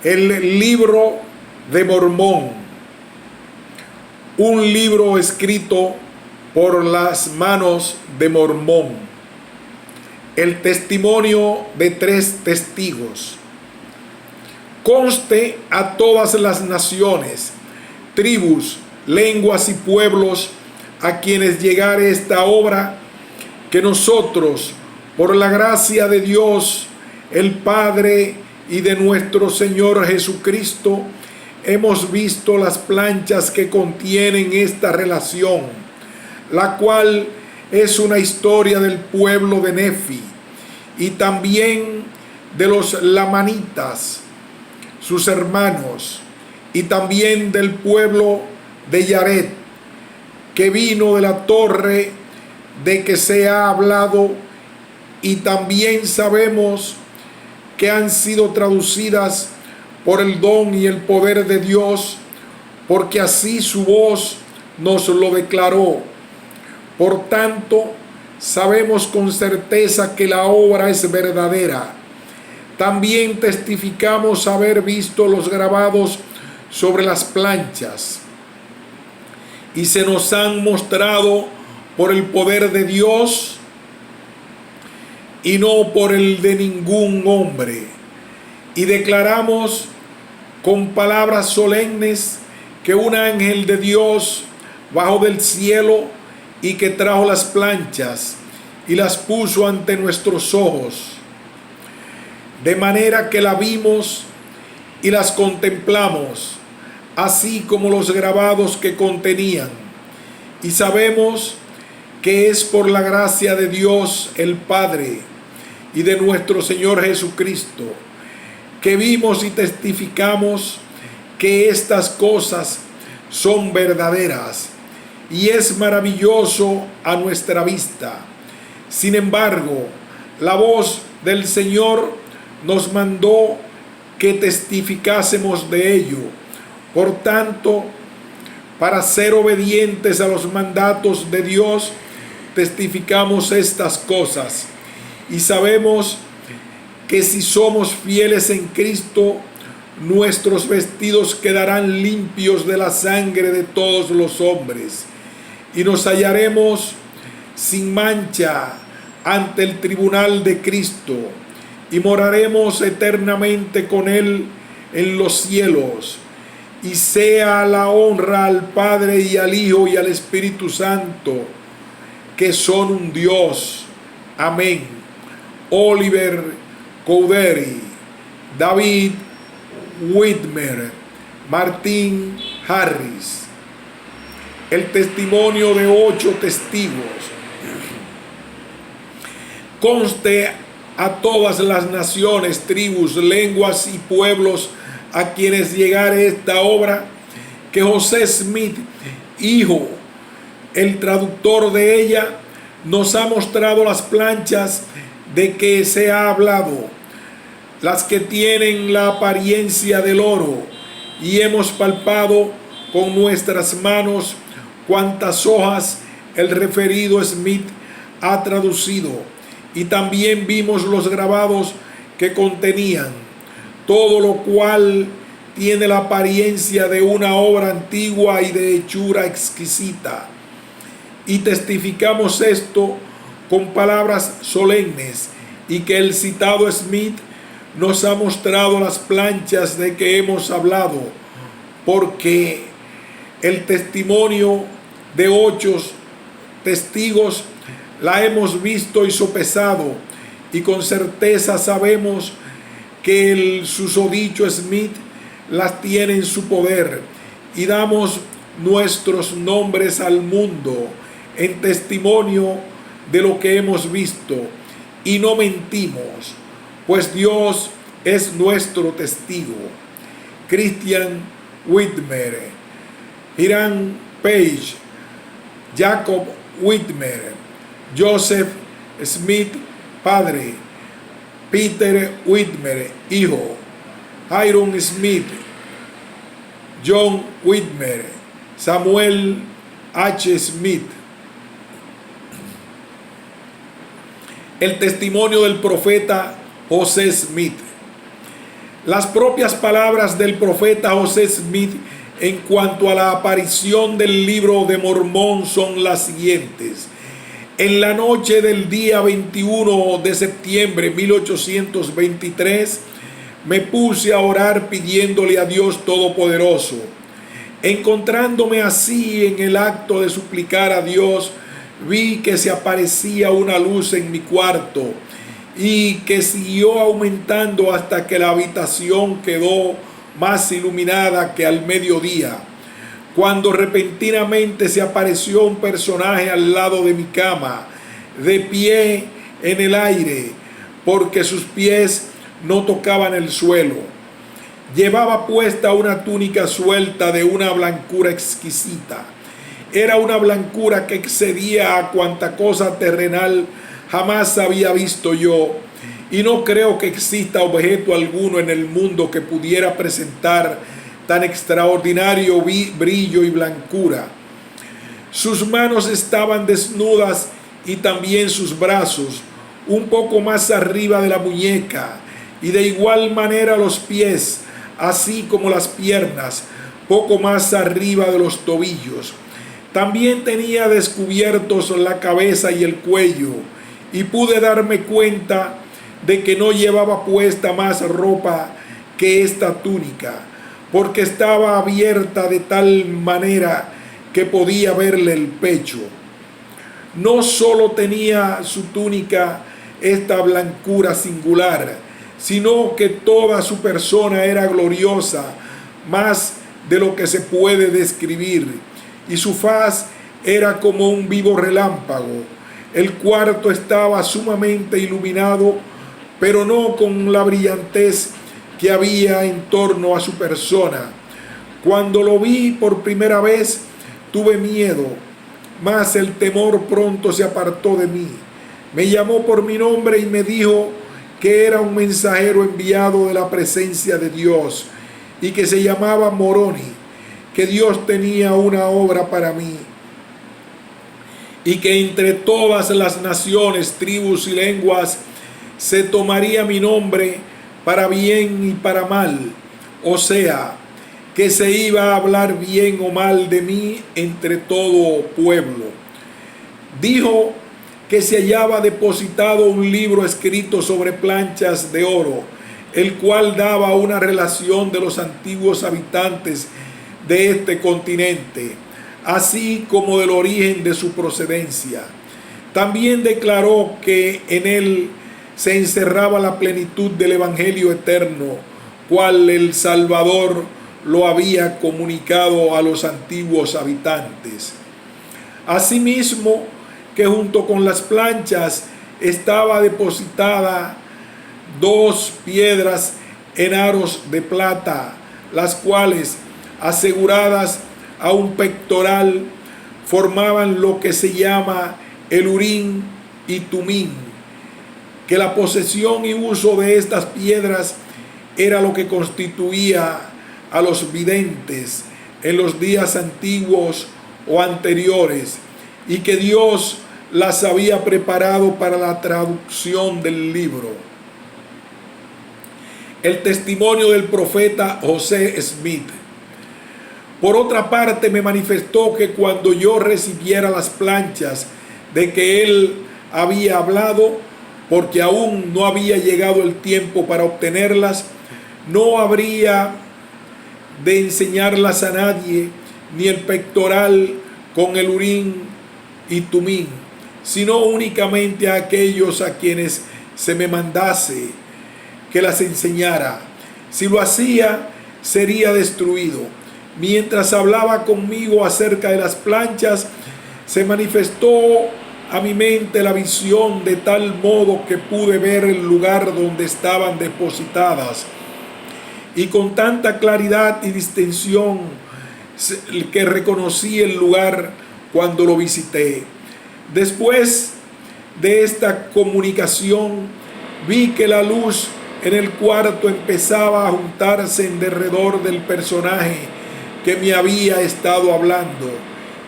El libro de Mormón, un libro escrito por las manos de Mormón. El testimonio de 3 testigos. Conste a todas las naciones, tribus, lenguas y pueblos a quienes llegare esta obra, que nosotros, por la gracia de Dios, el Padre y de nuestro Señor Jesucristo, hemos visto las planchas que contienen esta relación, la cual es una historia del pueblo de Nefi y también de los lamanitas, sus hermanos, y también del pueblo de Yared, que vino de la torre de que se ha hablado, y también sabemos que han sido traducidas por el don y el poder de Dios, porque así su voz nos lo declaró. Por tanto, sabemos con certeza que la obra es verdadera. También testificamos haber visto los grabados sobre las planchas, y se nos han mostrado por el poder de Dios y no por el de ningún hombre. Y declaramos con palabras solemnes que un ángel de Dios bajó del cielo y que trajo las planchas y las puso ante nuestros ojos, de manera que la vimos y las contemplamos, así como los grabados que contenían, y sabemos que es por la gracia de Dios el Padre y de nuestro Señor Jesucristo, que vimos y testificamos que estas cosas son verdaderas, y es maravilloso a nuestra vista. Sin embargo, la voz del Señor nos mandó que testificásemos de ello. Por tanto, para ser obedientes a los mandatos de Dios, testificamos estas cosas, y sabemos que si somos fieles en Cristo, nuestros vestidos quedarán limpios de la sangre de todos los hombres, y nos hallaremos sin mancha ante el tribunal de Cristo, y moraremos eternamente con Él en los cielos. Y sea la honra al Padre y al Hijo y al Espíritu Santo, que son un Dios. Amén. Oliver Cowdery, David Whitmer, Martín Harris. El testimonio de 8 testigos. Conste a todas las naciones, tribus, lenguas y pueblos a quienes llegare esta obra, que José Smith, hijo, el traductor de ella, nos ha mostrado las planchas de que se ha hablado, las que tienen la apariencia del oro, y hemos palpado con nuestras manos cuantas hojas el referido Smith ha traducido, y también vimos los grabados que contenían, todo lo cual tiene la apariencia de una obra antigua y de hechura exquisita. Y testificamos esto con palabras solemnes, y que el citado Smith nos ha mostrado las planchas de que hemos hablado, porque el testimonio de 8 testigos la hemos visto y sopesado, y con certeza sabemos que el susodicho Smith las tiene en su poder, y damos nuestros nombres al mundo en testimonio de lo que hemos visto, y no mentimos, pues Dios es nuestro testigo. Christian Whitmer, Hiram Page, Jacob Whitmer, Joseph Smith, padre, Peter Whitmer, hijo, Hiram Smith, John Whitmer, Samuel H. Smith. El testimonio del profeta José Smith. Las propias palabras del profeta José Smith en cuanto a la aparición del libro de Mormón son las siguientes. En la noche del día 21 de septiembre de 1823, me puse a orar pidiéndole a Dios Todopoderoso. Encontrándome así en el acto de suplicar a Dios, vi que se aparecía una luz en mi cuarto y que siguió aumentando hasta que la habitación quedó más iluminada que al mediodía, cuando repentinamente se apareció un personaje al lado de mi cama, de pie en el aire, porque sus pies no tocaban el suelo. Llevaba puesta una túnica suelta de una blancura exquisita. Era una blancura que excedía a cuanta cosa terrenal jamás había visto yo, y no creo que exista objeto alguno en el mundo que pudiera presentar tan extraordinario brillo y blancura. Sus manos estaban desnudas y también sus brazos, un poco más arriba de la muñeca, y de igual manera los pies, así como las piernas, poco más arriba de los tobillos. También tenía descubiertos la cabeza y el cuello, y pude darme cuenta de que no llevaba puesta más ropa que esta túnica, porque estaba abierta de tal manera que podía verle el pecho. No solo tenía su túnica esta blancura singular, sino que toda su persona era gloriosa, más de lo que se puede describir, y su faz era como un vivo relámpago. El cuarto estaba sumamente iluminado, pero no con la brillantez que había en torno a su persona. Cuando lo vi por primera vez, tuve miedo, mas el temor pronto se apartó de mí. Me llamó por mi nombre y me dijo que era un mensajero enviado de la presencia de Dios y que se llamaba Moroni, que Dios tenía una obra para mí y que entre todas las naciones, tribus y lenguas se tomaría mi nombre para bien y para mal, o sea, que se iba a hablar bien o mal de mí entre todo pueblo. Dijo que se hallaba depositado un libro escrito sobre planchas de oro, el cual daba una relación de los antiguos habitantes de este continente, así como del origen de su procedencia. También declaró que en él se encerraba la plenitud del Evangelio eterno, cual el Salvador lo había comunicado a los antiguos habitantes. Asimismo, que junto con las planchas estaba depositada 2 piedras en aros de plata, las cuales, aseguradas a un pectoral, formaban lo que se llama el Urim y Tumim, que la posesión y uso de estas piedras era lo que constituía a los videntes en los días antiguos o anteriores, y que Dios las había preparado para la traducción del libro. El testimonio del profeta José Smith. Por otra parte, me manifestó que cuando yo recibiera las planchas de que él había hablado, porque aún no había llegado el tiempo para obtenerlas, no habría de enseñarlas a nadie, ni el pectoral con el Urim y Tumim, sino únicamente a aquellos a quienes se me mandase que las enseñara. Si lo hacía, sería destruido. Mientras hablaba conmigo acerca de las planchas, se manifestó a mi mente la visión de tal modo que pude ver el lugar donde estaban depositadas, y con tanta claridad y distinción que reconocí el lugar cuando lo visité. Después de esta comunicación, vi que la luz en el cuarto empezaba a juntarse en derredor del personaje que me había estado hablando,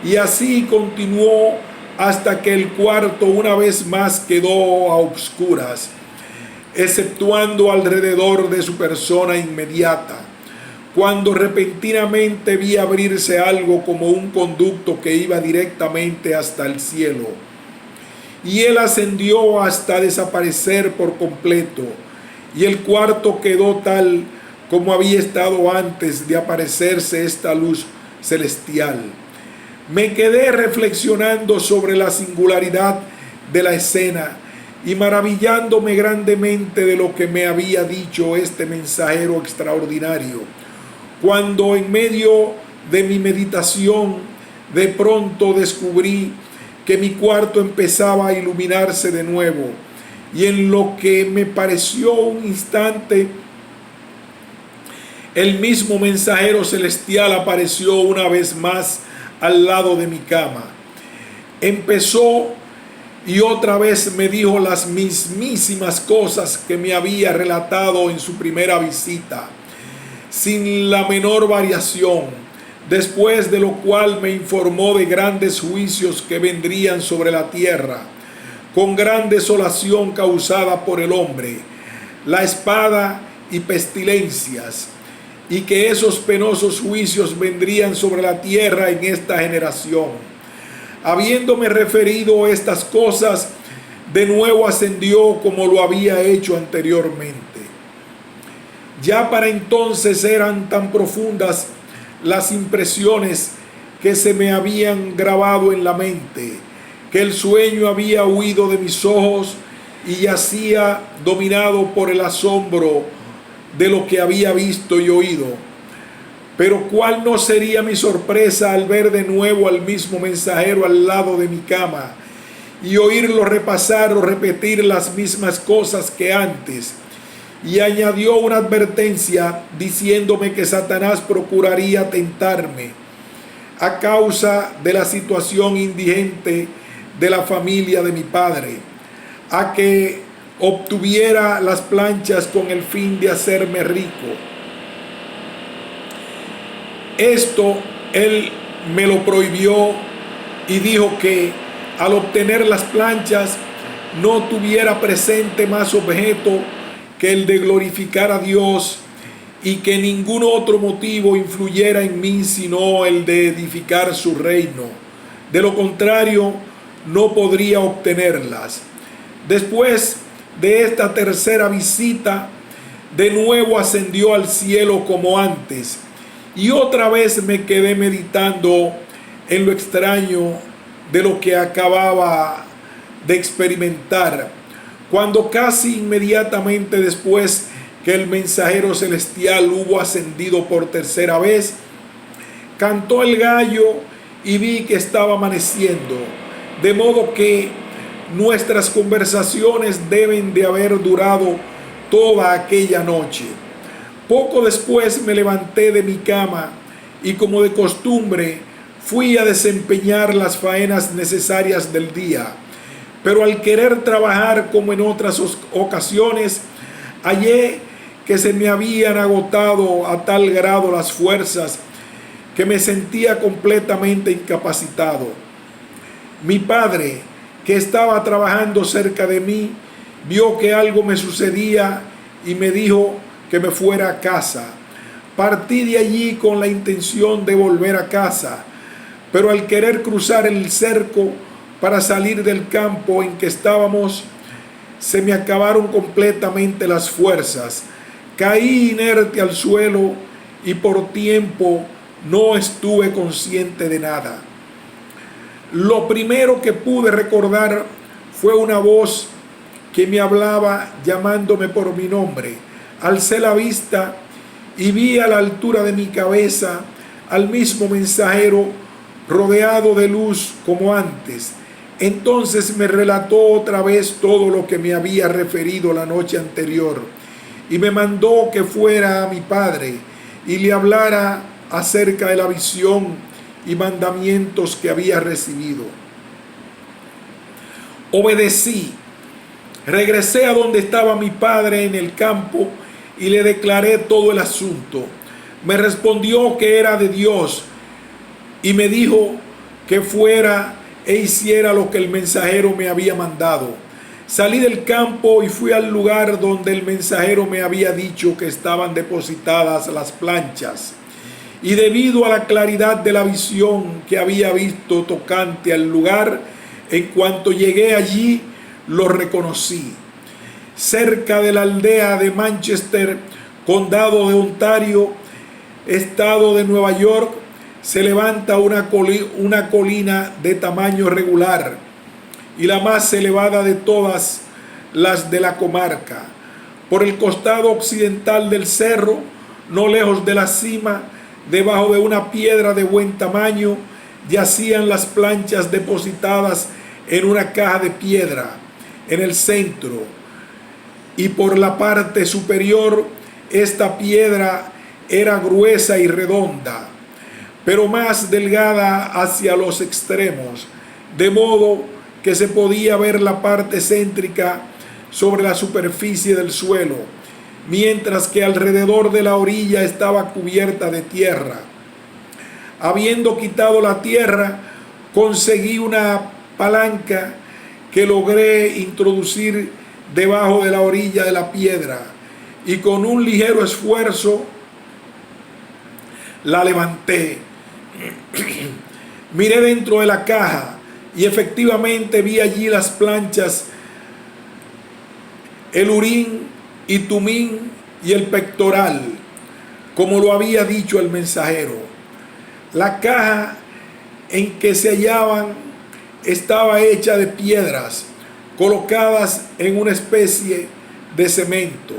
y así continuó hasta que el cuarto una vez más quedó a obscuras. exceptuando alrededor de su persona inmediata, cuando repentinamente vi abrirse algo como un conducto que iba directamente hasta el cielo. Y él ascendió hasta desaparecer por completo, y el cuarto quedó tal como había estado antes de aparecerse esta luz celestial. Me quedé reflexionando sobre la singularidad de la escena y maravillándome grandemente de lo que me había dicho este mensajero extraordinario, cuando en medio de mi meditación de pronto descubrí que mi cuarto empezaba a iluminarse de nuevo, y en lo que me pareció un instante, el mismo mensajero celestial apareció una vez más al lado de mi cama. Empezó y otra vez me dijo las mismísimas cosas que me había relatado en su primera visita, sin la menor variación, después de lo cual me informó de grandes juicios que vendrían sobre la tierra, con gran desolación causada por el hombre, la espada y pestilencias, y que esos penosos juicios vendrían sobre la tierra en esta generación. Habiéndome referido estas cosas, de nuevo ascendió como lo había hecho anteriormente. Ya para entonces eran tan profundas las impresiones que se me habían grabado en la mente, que el sueño había huido de mis ojos y yacía dominado por el asombro de lo que había visto y oído. Pero cuál no sería mi sorpresa al ver de nuevo al mismo mensajero al lado de mi cama y oírlo repasar o repetir las mismas cosas que antes. Y añadió una advertencia diciéndome que Satanás procuraría tentarme a causa de la situación indigente de la familia de mi padre, a que obtuviera las planchas con el fin de hacerme rico. Esto él me lo prohibió y dijo que al obtener las planchas no tuviera presente más objeto que el de glorificar a Dios, y que ningún otro motivo influyera en mí sino el de edificar su reino. De lo contrario, no podría obtenerlas. Después de esta tercera visita, de nuevo ascendió al cielo como antes, y otra vez me quedé meditando en lo extraño de lo que acababa de experimentar, cuando casi inmediatamente después que el mensajero celestial hubo ascendido por tercera vez, cantó el gallo y vi que estaba amaneciendo, de modo que nuestras conversaciones deben de haber durado toda aquella noche. Poco después me levanté de mi cama y, como de costumbre, fui a desempeñar las faenas necesarias del día. Pero al querer trabajar como en otras ocasiones, hallé que se me habían agotado a tal grado las fuerzas que me sentía completamente incapacitado. Mi padre, que estaba trabajando cerca de mí, vio que algo me sucedía y me dijo que me fuera a casa. Partí de allí con la intención de volver a casa, pero al querer cruzar el cerco para salir del campo en que estábamos, se me acabaron completamente las fuerzas. Caí inerte al suelo y por tiempo no estuve consciente de nada. Lo primero que pude recordar fue una voz que me hablaba llamándome por mi nombre. Alcé la vista y vi a la altura de mi cabeza al mismo mensajero rodeado de luz como antes. Entonces me relató otra vez todo lo que me había referido la noche anterior y me mandó que fuera a mi padre y le hablara acerca de la visión y mandamientos que había recibido. Obedecí. Regresé a donde estaba mi padre en el campo y le declaré todo el asunto. Me respondió que era de Dios y me dijo que fuera e hiciera lo que el mensajero me había mandado. Salí del campo y fui al lugar donde el mensajero me había dicho que estaban depositadas las planchas. Y debido a la claridad de la visión que había visto tocante al lugar, en cuanto llegué allí, lo reconocí. Cerca de la aldea de Manchester, condado de Ontario, estado de Nueva York, se levanta una colina de tamaño regular y la más elevada de todas las de la comarca. Por el costado occidental del cerro, no lejos de la cima, debajo de una piedra de buen tamaño, yacían las planchas depositadas en una caja de piedra en el centro, y por la parte superior esta piedra era gruesa y redonda, pero más delgada hacia los extremos, de modo que se podía ver la parte céntrica sobre la superficie del suelo, mientras que alrededor de la orilla estaba cubierta de tierra. Habiendo quitado la tierra, conseguí una palanca que logré introducir debajo de la orilla de la piedra, y con un ligero esfuerzo la levanté. Miré dentro de la caja y efectivamente vi allí las planchas, el urín y tumín y el pectoral, como lo había dicho el mensajero. La caja en que se hallaban estaba hecha de piedras colocadas en una especie de cemento.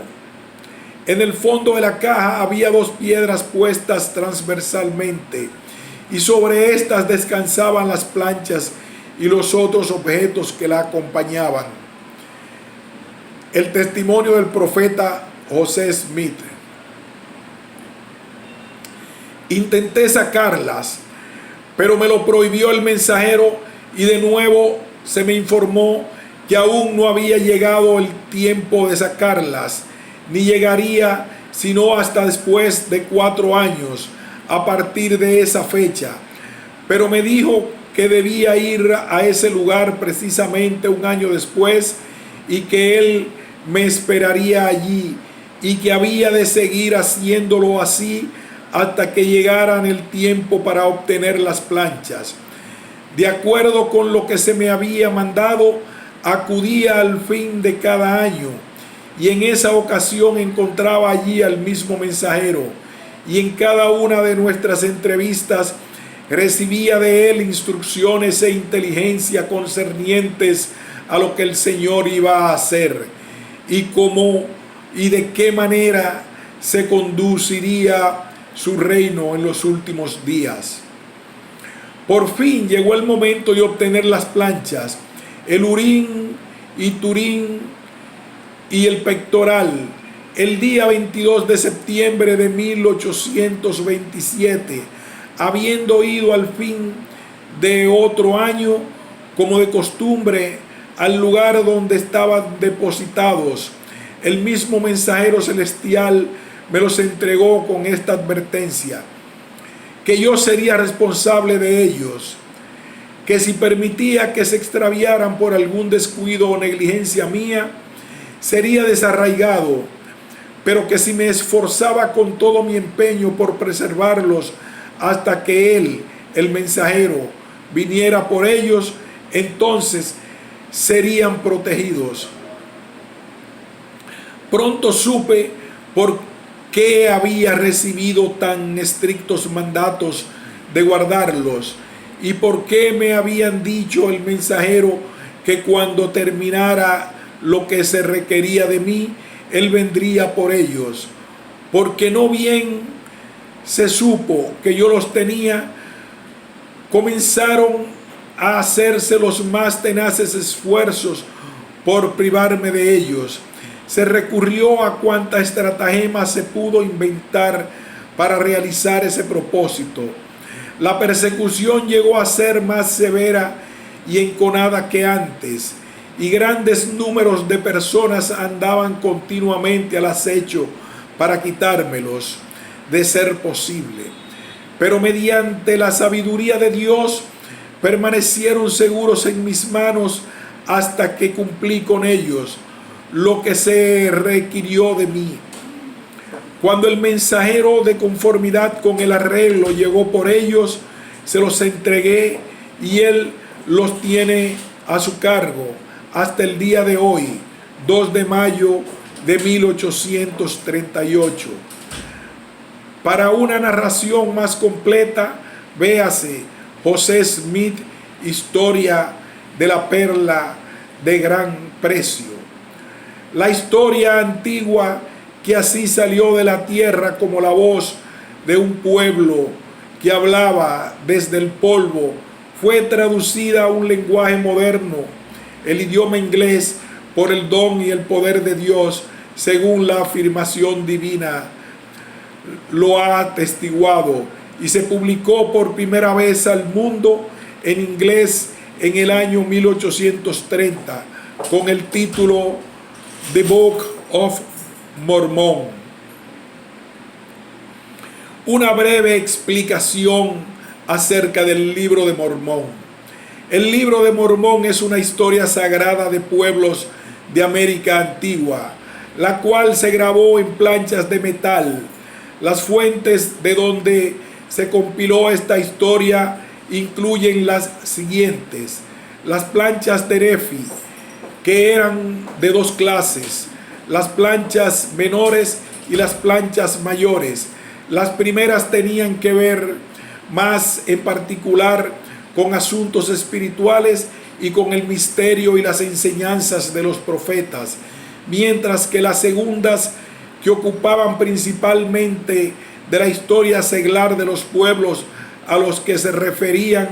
En el fondo de la caja había dos piedras puestas transversalmente, y sobre estas descansaban las planchas y los otros objetos que la acompañaban. El testimonio del profeta José Smith. Intenté sacarlas, pero me lo prohibió el mensajero, y de nuevo se me informó que aún no había llegado el tiempo de sacarlas, ni llegaría sino hasta después de 4 años a partir de esa fecha. Pero me dijo que debía ir a ese lugar precisamente 1 año después, y que él me esperaría allí, y que había de seguir haciéndolo así hasta que llegaran el tiempo para obtener las planchas. De acuerdo con lo que se me había mandado, acudía al fin de cada año, y en esa ocasión encontraba allí al mismo mensajero, y en cada una de nuestras entrevistas recibía de él instrucciones e inteligencia concernientes a lo que el Señor iba a hacer, y cómo y de qué manera se conduciría su reino en los últimos días. Por fin llegó el momento de obtener las planchas, el urín y turín y el pectoral. El día 22 de septiembre de 1827, habiendo ido al fin de otro año, como de costumbre, al lugar donde estaban depositados, el mismo mensajero celestial me los entregó con esta advertencia: que yo sería responsable de ellos, que si permitía que se extraviaran por algún descuido o negligencia mía, sería desarraigado, pero que si me esforzaba con todo mi empeño por preservarlos hasta que él, el mensajero, viniera por ellos, entonces serían protegidos. Pronto supe por qué había recibido tan estrictos mandatos de guardarlos, y por qué me habían dicho el mensajero que cuando terminara lo que se requería de mí, él vendría por ellos. Porque no bien se supo que yo los tenía, comenzaron a hacerse los más tenaces esfuerzos por privarme de ellos. Se recurrió a cuanta estratagema se pudo inventar para realizar ese propósito. La persecución llegó a ser más severa y enconada que antes, y grandes números de personas andaban continuamente al acecho para quitármelos, de ser posible. Pero mediante la sabiduría de Dios permanecieron seguros en mis manos hasta que cumplí con ellos lo que se requirió de mí. Cuando el mensajero de conformidad con el arreglo llegó por ellos, se los entregué y él los tiene a su cargo hasta el día de hoy, 2 de mayo de 1838. Para una narración más completa, véase José Smith, Historia de la Perla de Gran Precio. La historia antigua que así salió de la tierra como la voz de un pueblo que hablaba desde el polvo, fue traducida a un lenguaje moderno, el idioma inglés, por el don y el poder de Dios, según la afirmación divina lo ha atestiguado, y se publicó por primera vez al mundo en inglés en el año 1830 con el título The Book of Mormon. Una breve explicación acerca del libro de Mormón. El libro de Mormón es una historia sagrada de pueblos de América antigua, la cual se grabó en planchas de metal. Las fuentes de donde se compiló esta historia incluyen las siguientes: las planchas de Nefi, que eran de dos clases, las planchas menores y las planchas mayores. Las primeras tenían que ver más en particular con asuntos espirituales y con el misterio y las enseñanzas de los profetas, mientras que las segundas, que ocupaban principalmente de la historia seglar de los pueblos a los que se referían.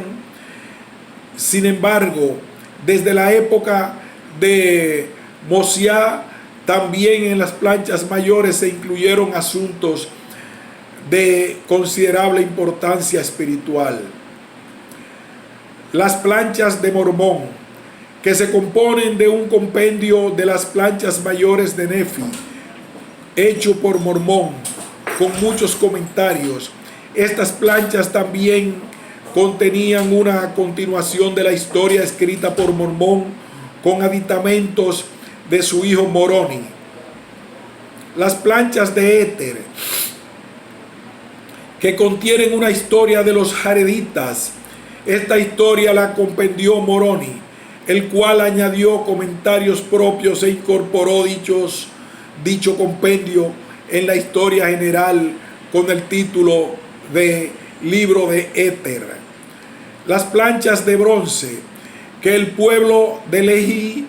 Sin embargo, desde la época de Mosiah, también en las planchas mayores se incluyeron asuntos de considerable importancia espiritual. Las planchas de Mormón, que se componen de un compendio de las planchas mayores de Nefi, hecho por Mormón, con muchos comentarios. Estas planchas también contenían una continuación de la historia escrita por Mormón con aditamentos de su hijo Moroni. Las planchas de Éter, que contienen una historia de los jareditas. Esta historia la compendió Moroni, el cual añadió comentarios propios e incorporó dicho compendio en la historia general con el título de Libro de Éter. Las planchas de bronce que el pueblo de Lehi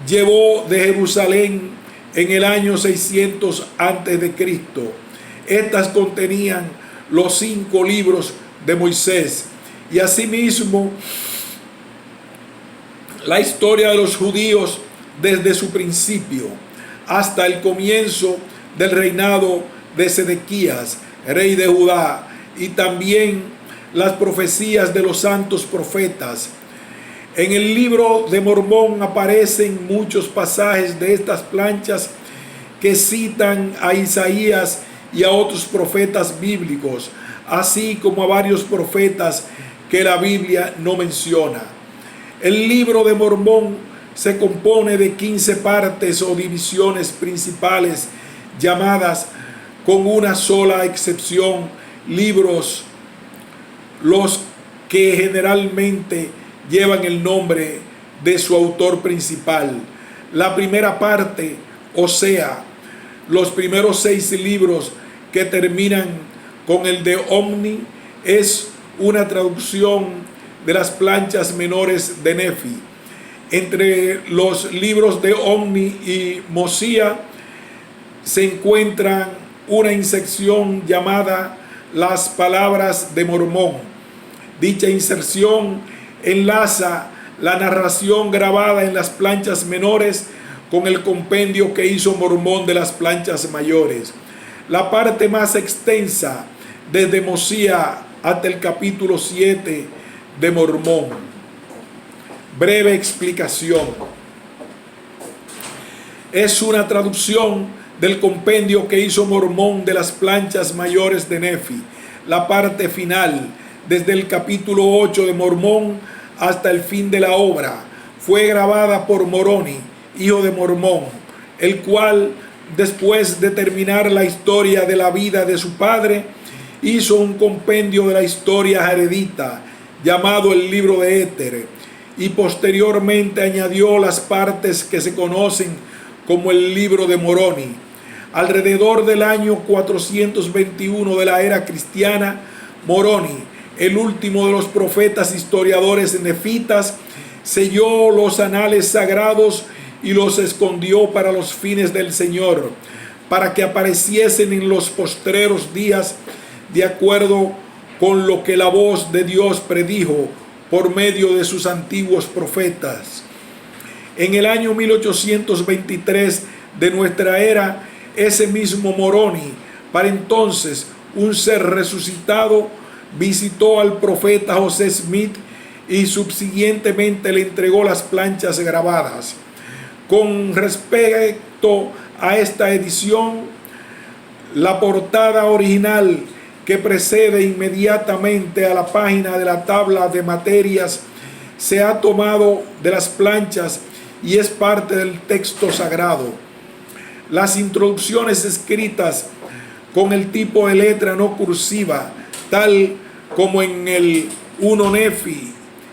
llevó de Jerusalén en el año 600 a.C. Estas contenían los 5 libros de Moisés y asimismo la historia de los judíos desde su principio hasta el comienzo del reinado de Sedequías, rey de Judá, y también las profecías de los santos profetas. En el libro de Mormón aparecen muchos pasajes de estas planchas que citan a Isaías y a otros profetas bíblicos, así como a varios profetas que la Biblia no menciona. El libro de Mormón se compone de 15 partes o divisiones principales llamadas, con una sola excepción, libros, los que generalmente llevan el nombre de su autor principal. La primera parte, o sea, los primeros 6 libros que terminan con el de Omni, es una traducción de las planchas menores de Nefi. Entre los libros de Omni y Mosiah se encuentra una insección llamada Las Palabras de Mormón. Dicha inserción enlaza la narración grabada en las planchas menores con el compendio que hizo Mormón de las planchas mayores. La parte más extensa, desde Mosiah hasta el capítulo 7 de Mormón. Breve explicación. Es una traducción del compendio que hizo Mormón de las planchas mayores de Nefi. La parte final, desde el capítulo 8 de Mormón hasta el fin de la obra, fue grabada por Moroni, hijo de Mormón, el cual, después de terminar la historia de la vida de su padre, hizo un compendio de la historia jaredita llamado el Libro de Éter, y posteriormente añadió las partes que se conocen como el Libro de Moroni. Alrededor del año 421 de la era cristiana, Moroni, el último de los profetas historiadores nefitas, selló los anales sagrados y los escondió para los fines del Señor, para que apareciesen en los postreros días, de acuerdo con lo que la voz de Dios predijo por medio de sus antiguos profetas. En el año 1823 de nuestra era, ese mismo Moroni, para entonces un ser resucitado, visitó al profeta José Smith y subsiguientemente le entregó las planchas grabadas. Con respecto a esta edición, la portada original que precede inmediatamente a la página de la tabla de materias se ha tomado de las planchas y es parte del texto sagrado. Las introducciones escritas con el tipo de letra no cursiva, tal como en el 1 Nefi,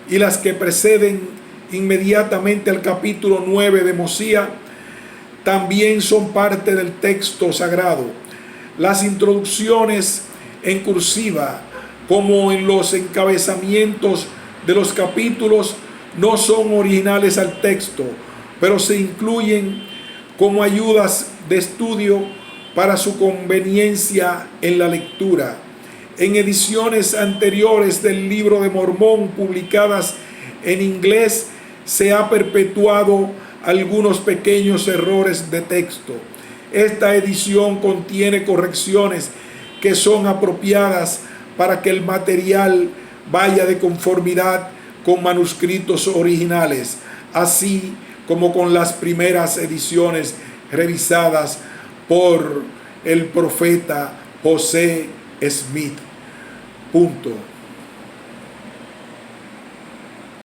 y las que preceden inmediatamente al capítulo 9 de Mosía, también son parte del texto sagrado. Las introducciones en cursiva, como en los encabezamientos de los capítulos, no son originales al texto, pero se incluyen como ayudas de estudio para su conveniencia en la lectura. En ediciones anteriores del Libro de Mormón publicadas en inglés se ha perpetuado algunos pequeños errores de texto. Esta edición contiene correcciones que son apropiadas para que el material vaya de conformidad con manuscritos originales, así como con las primeras ediciones revisadas por el profeta José Smith. Punto.